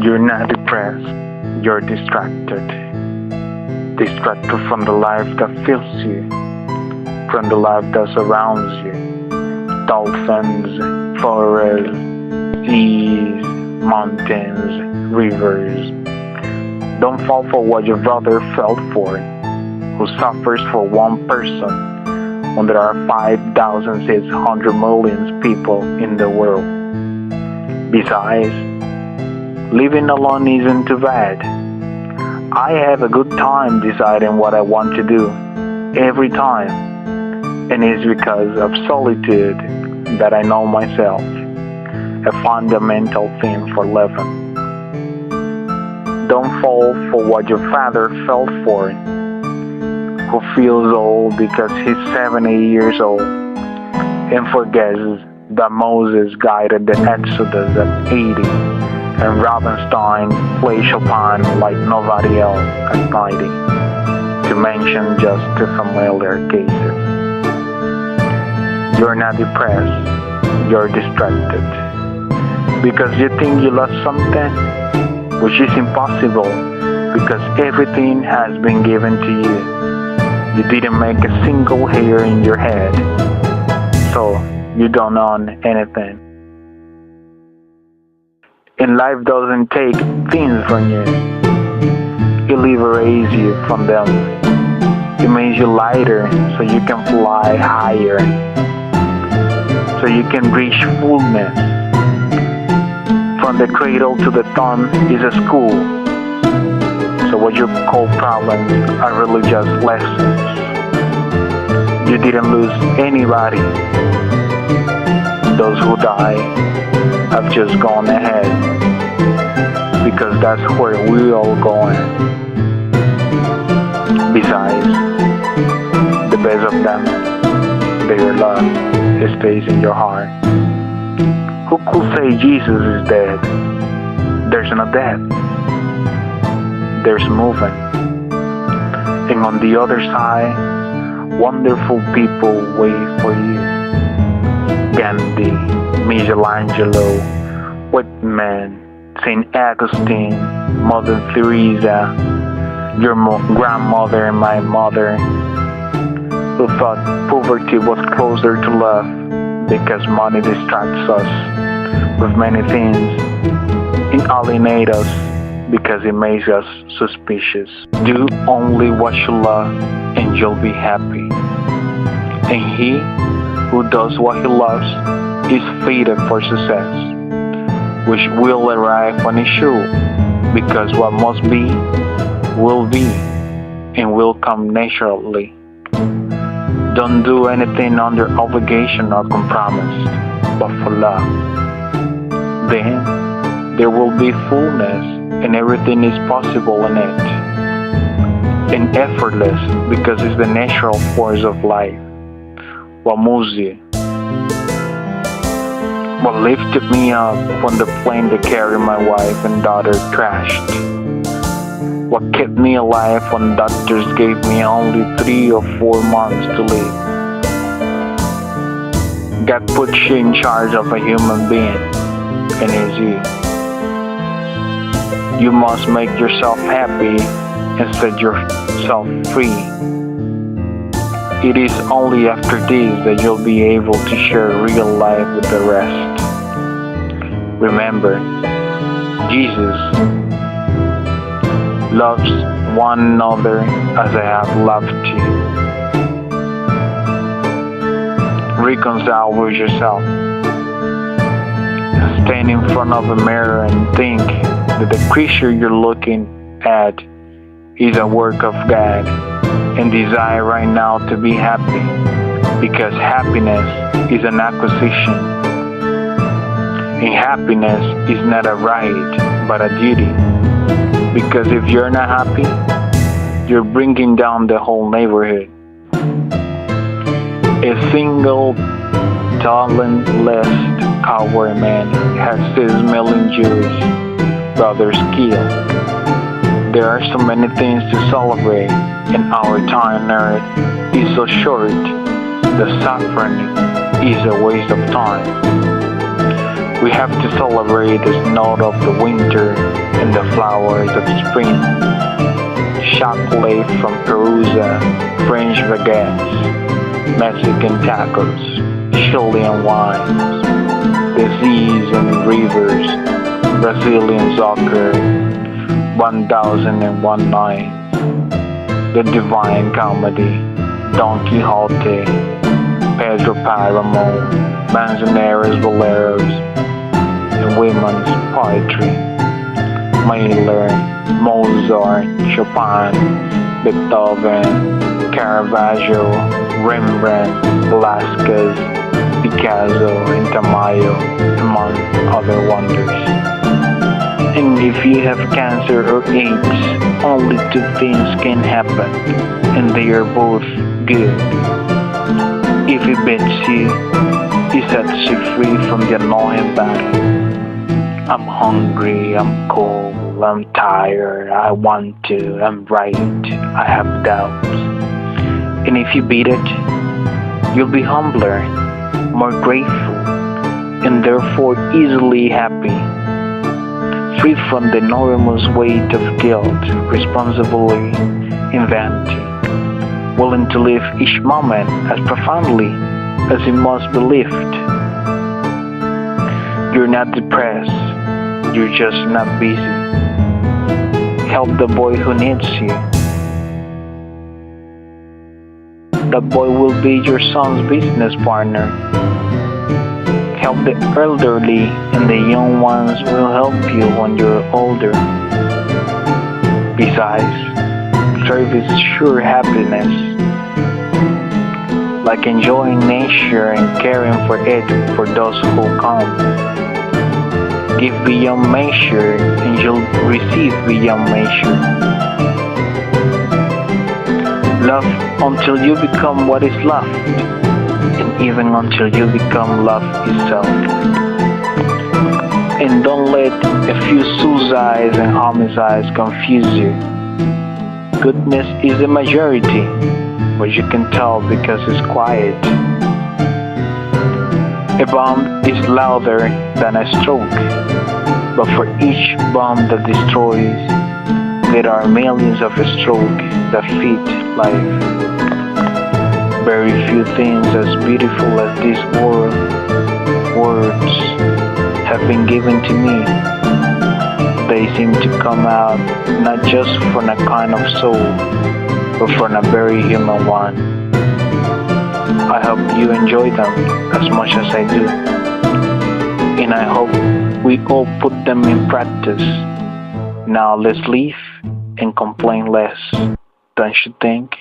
You're not depressed, you're distracted. Distracted from the life that fills you, from the life that surrounds you. Dolphins, forests, seas, mountains, rivers. Don't fall for what your brother fell for, who suffers for one person when there are 5,600 million people in the world. Besides, living alone isn't too bad. I have a good time deciding what I want to do every time, and it's because of solitude that I know myself, a fundamental thing for living. Don't fall for what your father fell for, who feels old because he's 70 years old, and forgets that Moses guided the Exodus at 80, and Robinstein played Chopin like nobody else at 90, to mention just two familiar cases. You're not depressed, you're distracted, because you think you lost something, which is impossible, because everything has been given to you. You didn't make a single hair in your head, so you don't own anything. And life doesn't take things from you. It liberates you from them. It makes you lighter so you can fly higher, so you can reach fullness. From the cradle to the tomb is a school. So what you call problems are really just lessons. You didn't lose anybody. Those who die have just gone ahead, because that's where we're all going. Besides, the best of them, their love, stays in your heart. Who could say Jesus is dead? There's no death. There's movement. And on the other side, wonderful people wait for you. Gandhi, Michelangelo, Whitman, St. Augustine, Mother Teresa, your grandmother and my mother, who thought poverty was closer to love because money distracts us with many things and alienate us because it makes us suspicious. Do only what you love and you'll be happy. And he who does what he loves is fated for success, which will arrive when it should, because what must be, will be, and will come naturally. Don't do anything under obligation or compromise, but for love. Then there will be fullness, and everything is possible in it, and effortless, because it's the natural force of life. What moves you? What lifted me up when the plane that carried my wife and daughter crashed? What kept me alive when doctors gave me only 3 or 4 months to live? God puts you in charge of a human being, and it's you. You must make yourself happy and set yourself free. It is only after this that you'll be able to share real life with the rest. Remember, Jesus loves one another as I have loved you. Reconcile with yourself. Stand in front of a mirror and think that the creature you're looking at is a work of God, and desire right now to be happy, because happiness is an acquisition, and happiness is not a right but a duty, because if you're not happy, you're bringing down the whole neighborhood. A single talentless cowboy man has 6 million Jewish brothers killed. There are so many things to celebrate, and our time on earth is so short. The suffering is a waste of time. We have to celebrate the snow of the winter and the flowers of spring, chocolate from Perusa, French baguettes, Mexican tacos, Chilean wines, the seas and rivers, Brazilian soccer, 1001 Nights, the Divine Comedy, Don Quixote, Pedro Paramo, Manzanares Boleros, and women's poetry. Mahler, Mozart, Chopin, Beethoven, Caravaggio, Rembrandt, Velázquez, Picasso, and Tamayo, among other wonders. And if you have cancer or AIDS, only two things can happen, and they are both good. If he beats you, he sets you free from the annoying battle. I'm hungry, I'm cold, I'm tired, I want to, I'm right, I have doubts. And if you beat it, you'll be humbler, more grateful, and therefore easily happy, free from the enormous weight of guilt, responsibility, and vanity, willing to live each moment as profoundly as it must be lived. You're not depressed, you're just not busy. Help the boy who needs you. That boy will be your son's business partner. Help the elderly, and the young ones will help you when you're older. Besides, service is sure happiness, like enjoying nature and caring for it for those who come. Give beyond measure, and you'll receive beyond measure. Love until you become what is loved, and even until you become love itself. And don't let a few suicides and homicides confuse you. Goodness is the majority, but you can tell because it's quiet. A bomb is louder than a stroke, but for each bomb that destroys, there are millions of strokes that feed life. Very few things as beautiful as these words have been given to me. They seem to come out not just from a kind of soul, but from a very human one. I hope you enjoy them as much as I do, and I hope we all put them in practice. Now let's live and complain less, don't you think?